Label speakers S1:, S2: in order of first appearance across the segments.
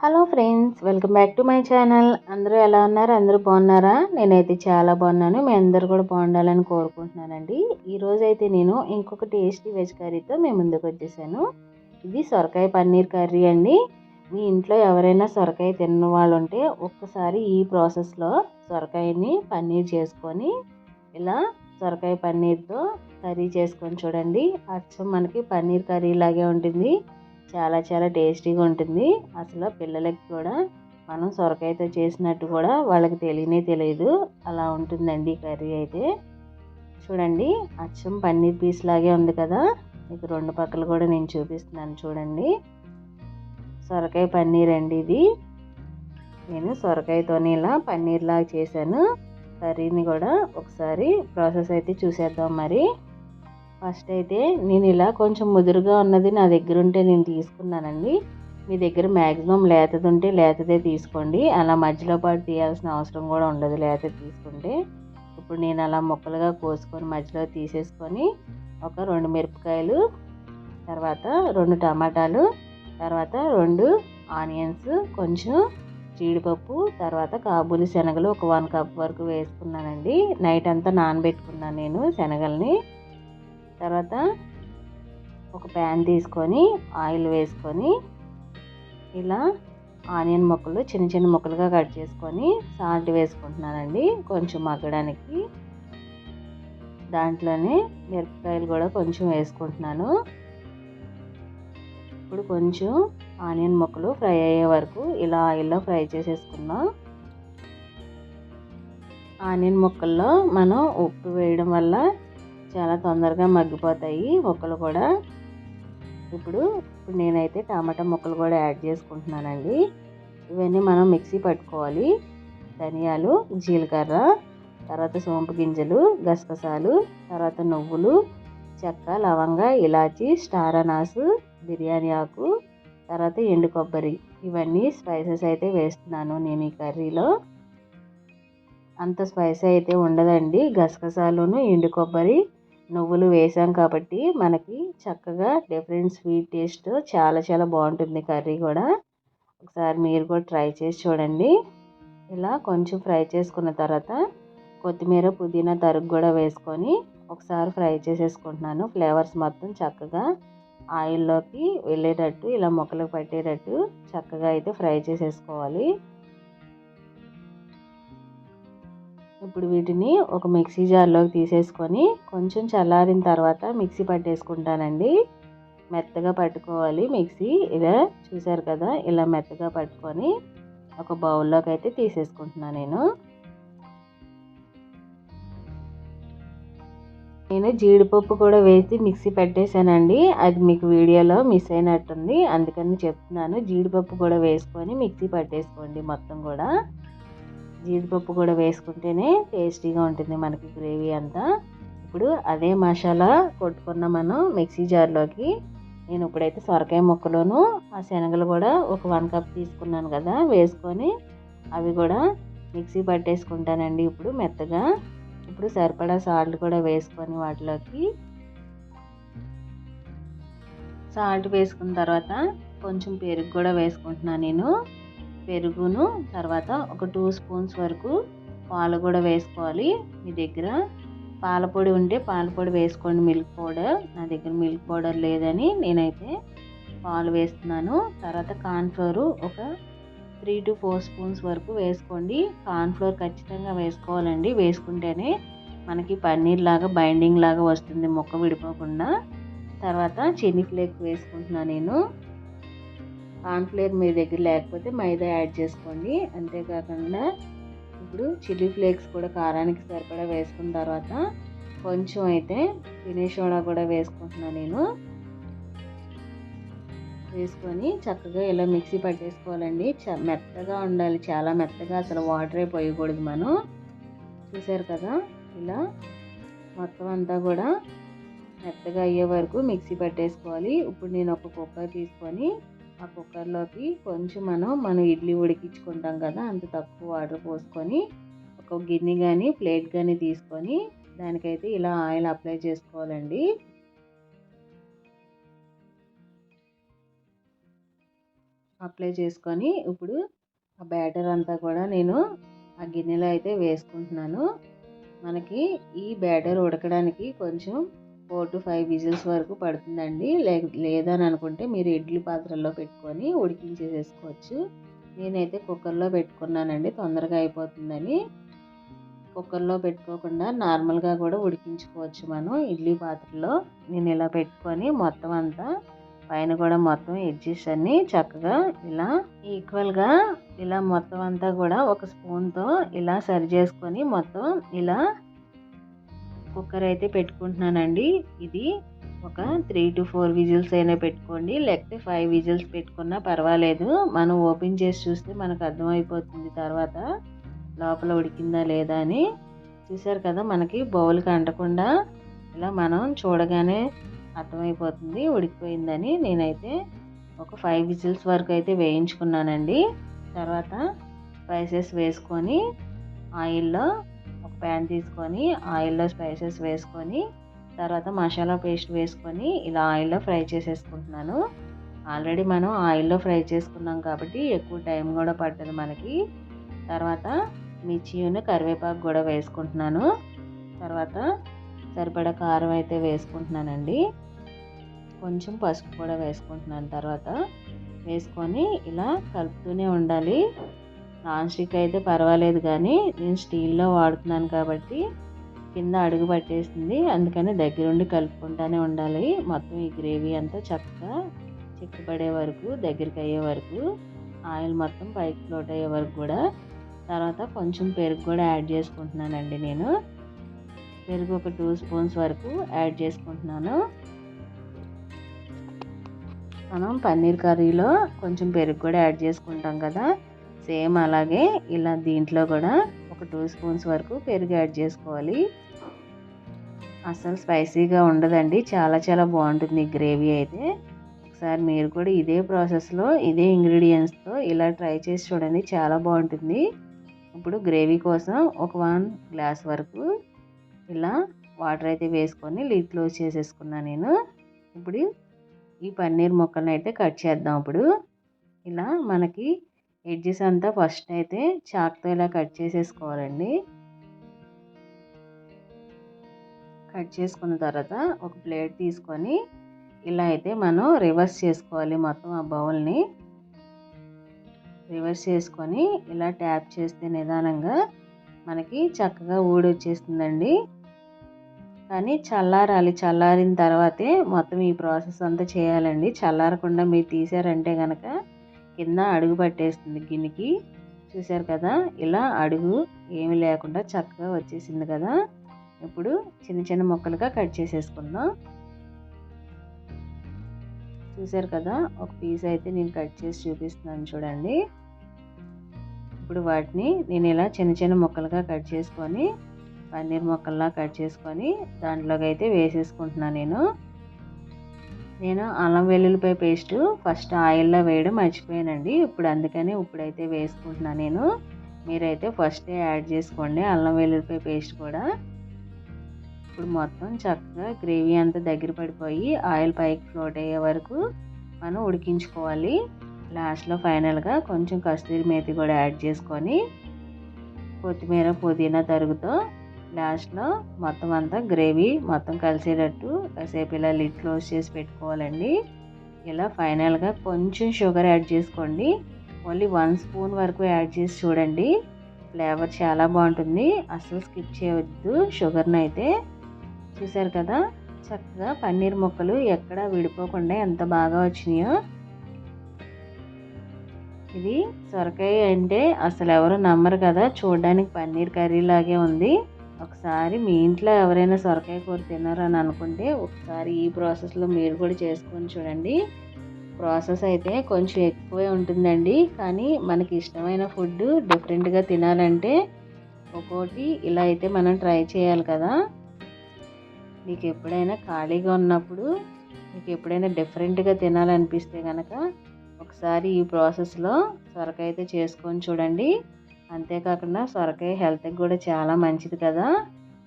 S1: Hello friends, welcome back to my channel. అందరూ ఎలా ఉన్నారు? అందరూ బాగున్నారా? నేనైతే చాలా బాగున్నాను. మీ అందరూ కూడా బాగుండాలని కోరుకుంటున్నానండి. ఈరోజు అయితే నేను ఇంకొక టేస్టీ వెజ్ కర్రీతో మీ ముందుకు వచ్చేసాను. ఇది సొరకాయ పన్నీర్ కర్రీ అండి. మీ ఇంట్లో ఎవరైనా సొరకాయ తిన్న వాళ్ళు ఉంటే ఒక్కసారి ఈ ప్రాసెస్లో సొరకాయని పన్నీర్ చేసుకొని ఇలా సొరకాయ పన్నీర్తో కర్రీ చేసుకొని చూడండి. అచ్చం మనకి పన్నీర్ కర్రీ లాగే ఉంటుంది. చాలా చాలా టేస్టీగా ఉంటుంది. అసలు పిల్లలకి కూడా మనం సొరకాయతో చేసినట్టు కూడా వాళ్ళకి తెలియదు. అలా ఉంటుందండి ఈ కర్రీ అయితే. చూడండి, అచ్చం పన్నీర్ పీస్ లాగే ఉంది కదా. మీకు రెండు పక్కలు కూడా నేను చూపిస్తున్నాను చూడండి. సొరకాయ పన్నీర్ అండి ఇది. నేను సొరకాయతోనే ఇలా పన్నీర్ లాగా చేశాను. కర్రీని కూడా ఒకసారి ప్రాసెస్ అయితే చూసేద్దాం. మరి ఫస్ట్ అయితే నేను ఇలా కొంచెం ముదురుగా ఉన్నది నా దగ్గర ఉంటే నేను తీసుకున్నానండి. మీ దగ్గర మ్యాక్సిమం లేతది ఉంటే లేతదే తీసుకోండి. అలా మధ్యలో పాటు తీయాల్సిన అవసరం కూడా ఉండదు లేతది తీసుకుంటే. ఇప్పుడు నేను అలా ముక్కలుగా కోసుకొని మధ్యలో తీసేసుకొని ఒక 2 మిరపకాయలు, తర్వాత 2 టమాటాలు, తర్వాత 2 ఆనియన్స్, కొంచెం జీడిపప్పు, తర్వాత కాబూలి శనగలు ఒక 1 కప్ వరకు వేసుకున్నానండి. నైట్ అంతా నానబెట్టుకున్నాను నేను శనగల్ని. తర్వాత ఒక ప్యాన్ తీసుకొని ఆయిల్ వేసుకొని ఇలా ఆనియన్ ముక్కలు చిన్న చిన్న ముక్కలుగా కట్ చేసుకొని సాల్ట్ వేసుకుంటున్నానండి కొంచెం మగ్గడానికి. దాంట్లోనే మిరపకాయలు కూడా కొంచెం వేసుకుంటున్నాను. ఇప్పుడు కొంచెం ఆనియన్ ముక్కలు ఫ్రై అయ్యే వరకు ఇలా ఆయిల్లో ఫ్రై చేసేసుకుందాం. ఆనియన్ ముక్కల్లో మనం ఉప్పు వేయడం వల్ల చాలా తొందరగా మగ్గిపోతాయి ముక్కలు కూడా. ఇప్పుడు నేనైతే టమాటా ముక్కలు కూడా యాడ్ చేసుకుంటున్నానండి. ఇవన్నీ మనం మిక్సీ పట్టుకోవాలి. ధనియాలు, జీలకర్ర, తర్వాత సోంపు గింజలు, గసగసాలు, తర్వాత నువ్వులు, చెక్క, లవంగ, ఇలాచి, స్టార్ అనాసు, బిర్యానీ ఆకు, తర్వాత ఎండు కొబ్బరి, ఇవన్నీ స్పైసెస్ అయితే వేస్తున్నాను నేను ఈ కర్రీలో. అంత స్పైసీ అయితే ఉండదండి. గసగసాలును, ఎండు కొబ్బరి, నువ్వులు వేసాం కాబట్టి మనకి చక్కగా డిఫరెంట్ స్వీట్ టేస్ట్ చాలా చాలా బాగుంటుంది కర్రీ కూడా. ఒకసారి మీరు కూడా ట్రై చేసి చూడండి. ఇలా కొంచెం ఫ్రై చేసుకున్న తర్వాత కొత్తిమీర, పుదీనా తరుగు కూడా వేసుకొని ఒకసారి ఫ్రై చేసేసుకుంటున్నాను. ఫ్లేవర్స్ మొత్తం చక్కగా ఆయిల్లోకి వెళ్ళేటట్టు ఇలా ముక్కలకు పట్టేటట్టు చక్కగా అయితే ఫ్రై చేసేసుకోవాలి. ఇప్పుడు వీటిని ఒక మిక్సీ జార్లోకి తీసేసుకొని కొంచెం చల్లారిన తర్వాత మిక్సీ పట్టేసుకుంటానండి. మెత్తగా పట్టుకోవాలి మిక్సీ. ఇలా చూసారు కదా, ఇలా మెత్తగా పట్టుకొని ఒక బౌల్లోకి అయితే తీసేసుకుంటున్నాను నేను జీడిపప్పు కూడా వేసి మిక్సీ పెట్టేశానండి. అది మీకు వీడియోలో మిస్ అయినట్టుంది, అందుకని చెప్తున్నాను. జీడిపప్పు కూడా వేసుకొని మిక్సీ పట్టేసుకోండి మొత్తం కూడా. జీడిపప్పు కూడా వేసుకుంటేనే టేస్టీగా ఉంటుంది మనకి గ్రేవీ అంతా. ఇప్పుడు అదే మసాలా కొట్టుకున్న మనం మిక్సీ జార్లోకి నేను ఇప్పుడైతే సొరకాయ ముక్కలోను ఆ శనగలు కూడా ఒక 1 కప్ తీసుకున్నాను కదా వేసుకొని అవి కూడా మిక్సీ పట్టేసుకుంటానండి ఇప్పుడు మెత్తగా. ఇప్పుడు సరిపడా సాల్ట్ కూడా వేసుకొని వాటిలోకి సాల్ట్ వేసుకున్న తర్వాత కొంచెం పెరుగు కూడా వేసుకుంటున్నాను నేను. పెరుగును తర్వాత ఒక 2 స్పూన్స్ వరకు పాలు కూడా వేసుకోవాలి. మీ దగ్గర పాలపొడి ఉంటే పాలపొడి వేసుకోండి, మిల్క్ పౌడర్. నా దగ్గర మిల్క్ పౌడర్ లేదని నేనైతే పాలు వేస్తున్నాను. తర్వాత కార్న్ఫ్లోర్ ఒక 3 to 4 స్పూన్స్ వరకు వేసుకోండి. కార్న్ఫ్లోర్ ఖచ్చితంగా వేసుకోవాలండి, వేసుకుంటేనే మనకి పన్నీర్ లాగా బైండింగ్ లాగా వస్తుంది ముక్క విడిపోకుండా. తర్వాత చిల్లీ ఫ్లేక్స్ వేసుకుంటున్నాను నేను. కార్న్ఫ్లోర్ మీ దగ్గర లేకపోతే మైదా యాడ్ చేసుకోండి. అంతేకాకుండా ఇప్పుడు చిల్లీ ఫ్లేక్స్ కూడా కారానికి సరిపడా వేసుకున్న తర్వాత కొంచెం అయితే తినే సోడా కూడా వేసుకుంటున్నాను నేను. వేసుకొని చక్కగా ఇలా మిక్సీ పట్టేసుకోవాలండి. మెత్తగా ఉండాలి, చాలా మెత్తగా, అసలు వాటరే పోయకూడదు మనం. చూసారు కదా, ఇలా మొత్తం అంతా కూడా మెత్తగా అయ్యే వరకు మిక్సీ పట్టేసుకోవాలి. ఇప్పుడు నేను ఒక కుక్కర్ తీసుకొని ఆ కుక్కర్లోకి కొంచెం మనం ఇడ్లీ ఉడికించుకుంటాం కదా, అంత తక్కువ వాటర్ పోసుకొని ఒక గిన్నె కానీ ప్లేట్ కానీ తీసుకొని దానికైతే ఇలా ఆయిల్ అప్లై చేసుకోవాలండి. అప్లై చేసుకొని ఇప్పుడు ఆ బ్యాటర్ అంతా కూడా నేను ఆ గిన్నెలో అయితే వేసుకుంటున్నాను. మనకి ఈ బ్యాటర్ ఉడకడానికి కొంచెం 4 to 5 విజిల్స్ వరకు పడుతుందండి. లేదని అనుకుంటే మీరు ఇడ్లీ పాత్రలో పెట్టుకొని ఉడికించేసేసుకోవచ్చు. నేనైతే కుక్కర్లో పెట్టుకున్నానండి, తొందరగా అయిపోతుందని. కుక్కర్లో పెట్టుకోకుండా నార్మల్గా కూడా ఉడికించుకోవచ్చు మనం ఇడ్లీ పాత్రలో. నేను ఇలా పెట్టుకొని మొత్తం అంతా పైన కూడా మొత్తం ఎడ్జెస్ అన్నీ చక్కగా ఇలా ఈక్వల్గా ఇలా మొత్తం అంతా కూడా ఒక స్పూన్తో ఇలా సరి చేసుకొని మొత్తం ఇలా కుక్కర్ అయితే పెట్టుకుంటున్నానండి. ఇది ఒక 3 to 4 విజిల్స్ అయినా పెట్టుకోండి, లేకపోతే 5 విజిల్స్ పెట్టుకున్నా పర్వాలేదు. మనం ఓపెన్ చేసి చూస్తే మనకు అర్థమైపోతుంది తర్వాత లోపల ఉడికిందా లేదా అని. చూసారు కదా, మనకి బౌల్కి అంటకుండా ఇలా మనం చూడగానే అర్థమైపోతుంది ఉడికిపోయిందని. నేనైతే ఒక 5 విజిల్స్ వరకు అయితే వేయించుకున్నానండి. తర్వాత స్పైసెస్ వేసుకొని ఆయిల్లో ఒక ప్యాన్ తీసుకొని ఆయిల్లో స్పైసెస్ వేసుకొని తర్వాత మసాలా పేస్ట్ వేసుకొని ఇలా ఆయిల్లో ఫ్రై చేసేసుకుంటున్నాను. ఆల్రెడీ మనం ఆయిల్లో ఫ్రై చేసుకున్నాం కాబట్టి ఎక్కువ టైం కూడా పట్టదు మనకి. తర్వాత మిర్చిను కరివేపాకు కూడా వేసుకుంటున్నాను. తర్వాత సరిపడా కారం అయితే వేసుకుంటున్నానండి. కొంచెం పసుపు కూడా వేసుకుంటున్నాను. తర్వాత వేసుకొని ఇలా కలుపుతూనే ఉండాలి. నాన్ స్టిక్ అయితే పర్వాలేదు, కానీ నేను స్టీల్లో వాడుతున్నాను కాబట్టి కింద అడుగు పట్టేస్తుంది. అందుకని దగ్గరుండి కలుపుకుంటూనే ఉండాలి. మొత్తం ఈ గ్రేవీ అంతా చక్కగా చిక్కబడే వరకు, దగ్గరికి అయ్యే వరకు, ఆయిల్ మొత్తం పైకి ఫ్లోట్ అయ్యే వరకు కూడా. తర్వాత కొంచెం పెరుగు కూడా యాడ్ చేసుకుంటున్నానండి. నేను పెరుగు ఒక 2 స్పూన్స్ వరకు యాడ్ చేసుకుంటున్నాను. మనం పన్నీర్ కర్రీలో కొంచెం పెరుగు కూడా యాడ్ చేసుకుంటాం కదా, సేమ్ అలాగే ఇలా దీంట్లో కూడా ఒక 2 స్పూన్స్ వరకు పెరుగు యాడ్ చేసుకోవాలి. అసలు స్పైసీగా ఉండదండి, చాలా చాలా బాగుంటుంది ఈ గ్రేవీ అయితే. ఒకసారి మీరు కూడా ఇదే ప్రాసెస్లో ఇదే ఇంగ్రీడియంట్స్తో ఇలా ట్రై చేసి చూడండి, చాలా బాగుంటుంది. ఇప్పుడు గ్రేవీ కోసం ఒక 1 గ్లాస్ వరకు ఇలా వాటర్ అయితే వేసుకొని లిడ్ క్లోజ్ చేసేసుకున్నాను నేను. ఇప్పుడు ఈ పన్నీర్ ముక్కలను అయితే కట్ చేద్దాం. ఇప్పుడు ఇలా మనకి ఎడ్జెస్ అంతా ఫస్ట్ అయితే చాక్తో ఇలా కట్ చేసేసుకోవాలండి. కట్ చేసుకున్న తర్వాత ఒక ప్లేట్ తీసుకొని ఇలా అయితే మనం రివర్స్ చేసుకోవాలి. మొత్తం ఆ బౌల్ని రివర్స్ చేసుకొని ఇలా ట్యాప్ చేస్తే నిదానంగా మనకి చక్కగా ఊడొచ్చేస్తుందండి. కానీ చల్లారాలి, చల్లారిన తర్వాతే మొత్తం ఈ ప్రాసెస్ అంతా చేయాలండి. చల్లారకుండా మీరు తీసారంటే కనుక కింద అడుగు పట్టేస్తుంది గిన్నెకి. చూసారు కదా, ఇలా అడుగు ఏమి లేకుండా చక్కగా వచ్చేసింది కదా. ఇప్పుడు చిన్న చిన్న ముక్కలుగా కట్ చేసేసుకుందాం. చూసారు కదా, ఒక పీస్ అయితే నేను కట్ చేసి చూపిస్తున్నాను చూడండి. ఇప్పుడు వాటిని నేను ఇలా చిన్న చిన్న ముక్కలుగా కట్ చేసుకొని పన్నీర్ ముక్కల్లా కట్ చేసుకొని దాంట్లోకి అయితే వేసేసుకుంటున్నాను. నేను అల్లం వెల్లుల్లిపాయ పేస్ట్ ఫస్ట్ ఆయిల్లో వేయడం మర్చిపోయానండి. అందుకని ఇప్పుడైతే వేసుకుంటున్నాను నేను. మీరైతే ఫస్టే యాడ్ చేసుకోండి అల్లం వెల్లుల్లిపాయ పేస్ట్ కూడా. ఇప్పుడు మొత్తం చక్కగా గ్రేవీ అంతా దగ్గర పడిపోయి ఆయిల్ పైకి ఫ్లోట్ అయ్యే వరకు మనం ఉడికించుకోవాలి. లాస్ట్లో ఫైనల్గా కొంచెం కస్తూరి మేతి కూడా యాడ్ చేసుకొని కొత్తిమీర పుదీనా తరుగుతో లాస్ట్లో మొత్తం అంతా గ్రేవీ మొత్తం కలిసేటట్టు కాసేపు ఇలా లిడ్ క్లోజ్ చేసి పెట్టుకోవాలండి. ఇలా ఫైనల్గా కొంచెం షుగర్ యాడ్ చేసుకోండి. ఓన్లీ 1 స్పూన్ వరకు యాడ్ చేసి చూడండి, ఫ్లేవర్ చాలా బాగుంటుంది. అస్సలు స్కిప్ చేయవద్దు షుగర్ని అయితే. చూసారు కదా, చక్కగా పన్నీర్ ముక్కలు ఎక్కడా విడిపోకుండా ఎంత బాగా వచ్చినాయో. ఇది సొరకాయ అంటే అసలు ఎవరు నమ్మరు కదా, చూడడానికి పన్నీర్ కర్రీ లాగే ఉంది. ఒకసారి మీ ఇంట్లో ఎవరైనా సొరకాయ కూర తిన్నారని అనుకుంటే ఒకసారి ఈ ప్రాసెస్లో మీరు కూడా చేసుకొని చూడండి. ప్రాసెస్ అయితే కొంచెం ఎక్కువే ఉంటుందండి, కానీ మనకి ఇష్టమైన ఫుడ్ డిఫరెంట్గా తినాలంటే ఒక్కోటి ఇలా అయితే మనం ట్రై చేయాలి కదా. మీకు ఎప్పుడైనా ఖాళీగా ఉన్నప్పుడు మీకు ఎప్పుడైనా డిఫరెంట్గా తినాలనిపిస్తే కనుక ఒకసారి ఈ ప్రాసెస్లో సొరకాయ అయితే చేసుకొని చూడండి. అంతేకాకుండా సొరకాయ హెల్త్కి కూడా చాలా మంచిది కదా,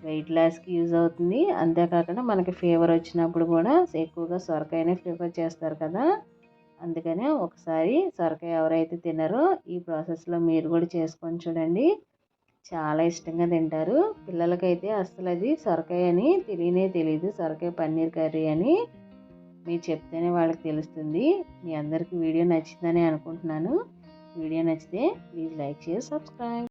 S1: వెయిట్ లాస్కి యూజ్ అవుతుంది. అంతేకాకుండా మనకి ఫీవర్ వచ్చినప్పుడు కూడా ఎక్కువగా సొరకాయనే ప్రిఫర్ చేస్తారు కదా. అందుకనే ఒకసారి సొరకాయ ఎవరైతే తిన్నారో ఈ ప్రాసెస్లో మీరు కూడా చేసుకొని చూడండి. చాలా ఇష్టంగా తింటారు. పిల్లలకైతే అస్సలు అది సొరకాయ అని తెలియదు. సొరకాయ పన్నీర్ కర్రీ అని మీరు చెప్తేనే వాళ్ళకి తెలుస్తుంది. మీ అందరికీ వీడియో నచ్చిందని అనుకుంటున్నాను. వీడియో నచ్చితే ప్లీజ్ లైక్ షేర్ సబ్స్క్రైబ్.